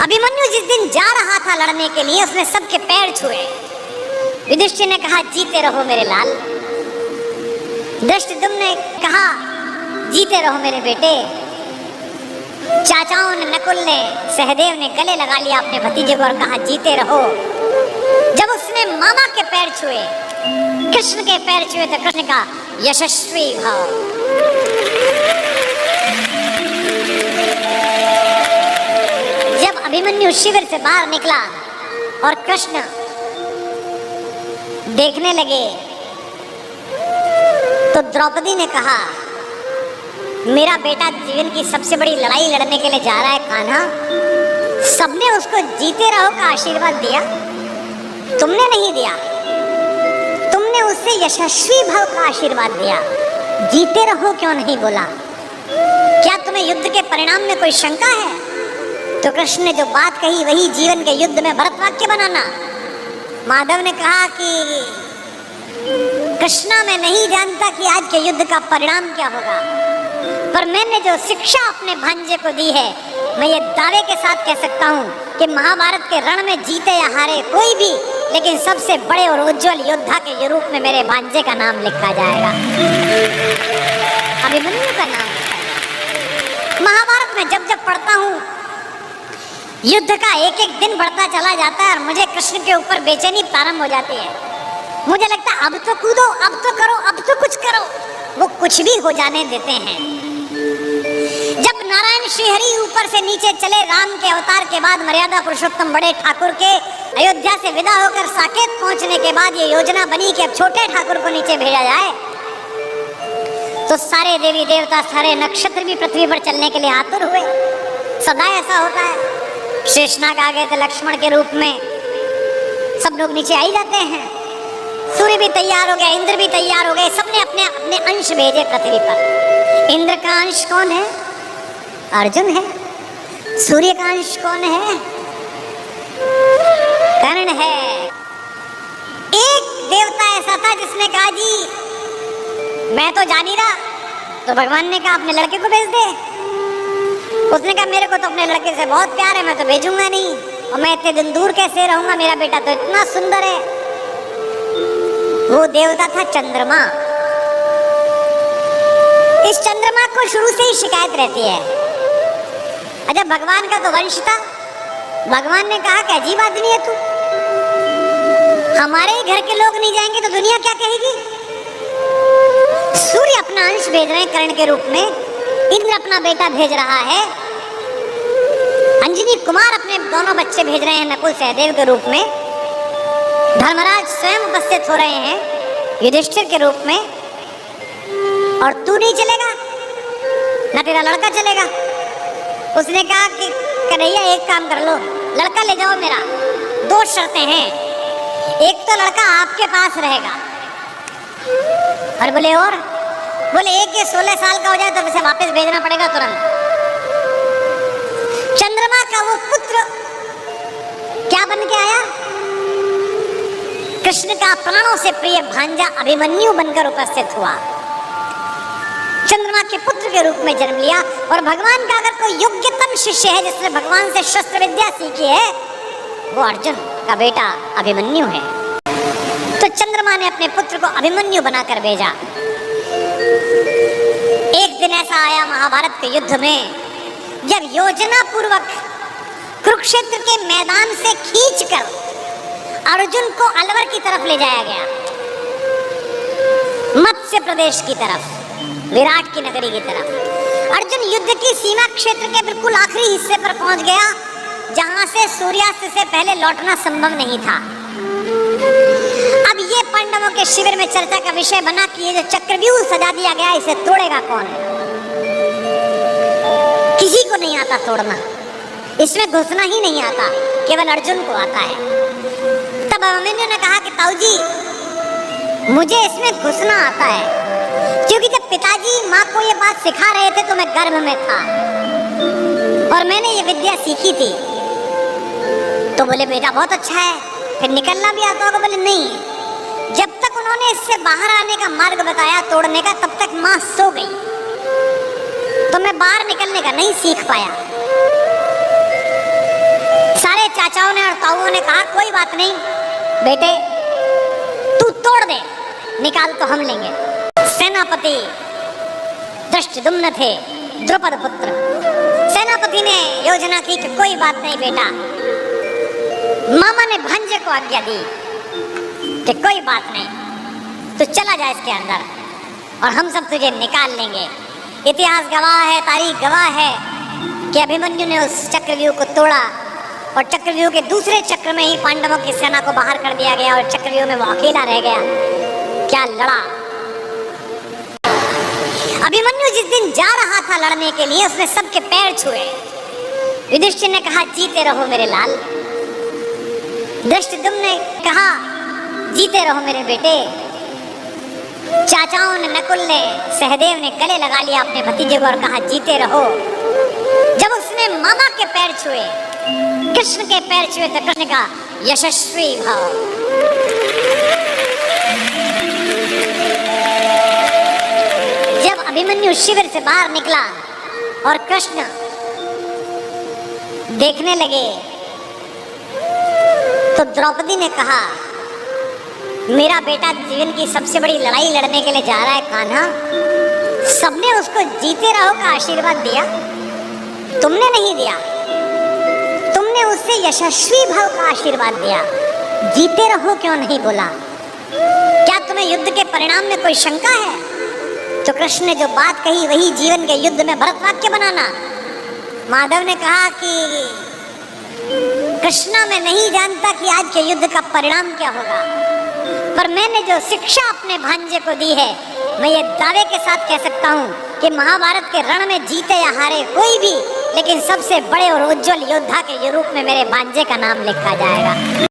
अभिमन्यु जिस दिन जा रहा था लड़ने के लिए, उसने सबके पैर छुए। युधिष्ठिर ने कहा, जीते रहो मेरे लाल। धृष्टद्युम्न ने कहा, जीते रहो मेरे बेटे। चाचाओं ने, नकुल ने, सहदेव ने गले लगा लिया अपने भतीजे को और कहा, जीते रहो। जब उसने मामा के पैर छुए, कृष्ण के पैर छुए, तो कृष्ण का यशस्वी भाव। जब अभिमन्यु शिविर से बाहर निकला और कृष्ण देखने लगे, तो द्रौपदी ने कहा, मेरा बेटा जीवन की सबसे बड़ी लड़ाई लड़ने के लिए जा रहा है कान्हा। सबने उसको जीते रहो का आशीर्वाद दिया, तुमने नहीं दिया। तुमने उससे यशस्वी भाव का आशीर्वाद दिया, जीते रहो क्यों नहीं बोला? क्या तुम्हें युद्ध के परिणाम में कोई शंका है? तो कृष्ण ने जो बात कही वही जीवन के युद्ध में भरत वाक्य बनाना। माधव ने कहा कि कृष्णा मैं नहीं जानता कि आज के युद्ध का परिणाम क्या होगा, पर मैंने जो शिक्षा अपने भांजे को दी है, मैं ये दावे के साथ कह सकता हूँ कि महाभारत के रण में जीते या हारे कोई भी, लेकिन सबसे बड़े और उज्जवल योद्धा के रूप में मेरे भांजे का नाम लिखा जाएगा, अभिमन्यु का नाम। महाभारत में जब जब पढ़ता हूँ, युद्ध का एक एक दिन बढ़ता चला जाता है और मुझे कृष्ण के ऊपर बेचैनी प्रारंभ हो जाती है। मुझे लगता है अब तो कूदो, अब तो करो, अब तो कुछ करो। वो कुछ भी हो जाने देते हैं। जब नारायण श्रीहरि ऊपर से नीचे चले, राम के अवतार के बाद मर्यादा पुरुषोत्तम बड़े ठाकुर के अयोध्या से विदा होकर साकेत पहुंचने के बाद ये योजना बनी कि अब छोटे ठाकुर को नीचे भेजा जाए, तो सारे देवी देवता, सारे नक्षत्र भी पृथ्वी पर चलने के लिए आतुर हुए। सदा ऐसा होता है। शेषनाग आ गए थे लक्ष्मण के रूप में, सब लोग नीचे आ ही जाते हैं। सूर्य भी तैयार हो गया, इंद्र भी तैयार हो गए, सबने अपने अपने अंश भेजे पृथ्वी पर। इंद्र का अंश कौन है? अर्जुन है। सूर्य का अंश कौन है? कर्ण है। एक देवता ऐसा था जिसने कहा, जी मैं तो जा नहीं रहा, तो भगवान ने कहा अपने लड़के को भेज दे। उसने कहा मेरे को तो अपने लड़के से बहुत प्यार है, मैं तो भेजूंगा नहीं, और मैं इतने दिन दूर कैसे रहूंगा, मेरा बेटा तो इतना सुंदर है। वो देवता था चंद्रमा। इस चंद्रमा को शुरू से ही शिकायत रहती है। अच्छा, भगवान का तो वंश था। भगवान ने कहा कि अजीब आदमी है तू, हमारे ही घर के लोग नहीं जाएंगे तो दुनिया क्या कहेगी? सूर्य अपना अंश भेज रहे हैं कर्ण के रूप में, इंद्र अपना बेटा भेज रहा है, अंजनी कुमार अपने दोनों बच्चे भेज रहे हैं नकुल सहदेव के रूप में, धर्मराज स्वयं उपस्थित हो रहे हैं युधिष्ठिर के रूप में, और तू नहीं चलेगा, ना तेरा लड़का चलेगा। उसने कहा कि कन्हैया एक काम कर लो, लड़का ले जाओ मेरा, दो शर्तें हैं, एक तो लड़का आपके पास रहेगा, और बोले एक ये 16 साल का हो जाए तो उसे वापस भेजना पड़ेगा तुरंत। चंद्रमा का वो पुत्र क्या बन के आया? कृष्ण का प्राणों से प्रिय भांजा अभिमन्यु बनकर उपस्थित हुआ। चंद्रमा के पुत्र के रूप में जन्म लिया। और भगवान का अगर कोई योग्यतम शिष्य है जिसने भगवान से शस्त्र विद्या सीखी है, वो अर्जुन का बेटा अभिमन्यु है। तो चंद्रमा ने अपने पुत्र को अभिमन्यु बनाकर भेजा। एक दिन ऐसा आया महाभारत के युद्ध में, जब योजना पूर्वक कुरुक्षेत्र के मैदान से खींचकर अर्जुन को अलवर की तरफ ले जाया गया, मत्स्य प्रदेश की तरफ, विराट की नगरी की तरफ। अर्जुन युद्ध की सीमा क्षेत्र के बिल्कुल आखिरी हिस्से पर पहुंच गया, जहां से सूर्यास्त से पहले लौटना संभव नहीं था। अब ये पांडवों के शिविर में चर्चा का विषय बना कि ये जो चक्रव्यूह सजा दिया गया, इसे तोड़ेगा कौन? किसी को नहीं आता तोड़ना, इसमें घुसना ही नहीं आता, केवल अर्जुन को आता है। तब अभिमन्यु ने कहा कि ताऊजी, मुझे इसमें घुसना आता है, क्योंकि जब पिताजी माँ को ये बात सिखा रहे थे तो मैं गर्भ में था और मैंने ये विद्या सीखी थी। तो बोले बेटा बहुत अच्छा है, फिर निकलना भी आता होगा? बोले नहीं, जब तक उन्होंने इससे बाहर आने का मार्ग बताया तोड़ने का, तब तक माँ सो गई, तो मैं बाहर निकलने का नहीं सीख पाया। ताऊओं ने कहा कोई बात नहीं बेटे, तू तोड़ दे, निकाल तो हम लेंगे। सेनापति धृष्टद्युम्न थे, द्रुपद पुत्र। सेनापति ने योजना की कि कोई बात नहीं बेटा। मामा ने भांजे को आज्ञा दी कि कोई बात नहीं, तू चला जा इसके अंदर और हम सब तुझे निकाल लेंगे। इतिहास गवाह है, तारीख गवाह है कि अभिमन्यु ने उस चक्रव्यूह को तोड़ा और चक्रव्यूह के दूसरे चक्र में ही पांडवों की सेना को बाहर कर दिया गया और चक्रव्यूह में वो अकेला रह गया। क्या लड़ा! अभिमन्यु जिस दिन जा रहा था लड़ने के लिए, उसने सबके पैर छुए। युधिष्ठिर ने कहा जीते रहो मेरे लाल। धृष्टद्युम्न ने कहा जीते रहो मेरे बेटे। चाचाओं ने, नकुल ने, सहदेव ने गले लगा लिया अपने भतीजे को और कहा जीते रहो। जब उसने मामा के पैर छुए, कृष्ण के पैर छुए, तो कृष्ण का यशस्वी भाव। जब अभिमन्यु शिविर से बाहर निकला और कृष्ण देखने लगे, तो द्रौपदी ने कहा मेरा बेटा जीवन की सबसे बड़ी लड़ाई लड़ने के लिए जा रहा है कान्हा। सबने उसको जीते रहो का आशीर्वाद दिया, तुमने नहीं दिया। तुमने उससे यशस्वी भाव का आशीर्वाद दिया, जीते रहो क्यों नहीं बोला? क्या तुम्हें युद्ध के परिणाम में कोई शंका है? तो कृष्ण ने जो बात कही वही जीवन के युद्ध में भरत वाक्य बनाना। माधव ने कहा कि कृष्णा मैं नहीं जानता कि आज के युद्ध का परिणाम क्या होगा, पर मैंने जो शिक्षा अपने भांजे को दी है, मैं ये दावे के साथ कह सकता हूँ कि महाभारत के रण में जीते या हारे कोई भी, लेकिन सबसे बड़े और उज्जवल योद्धा के रूप में मेरे भांजे का नाम लिखा जाएगा।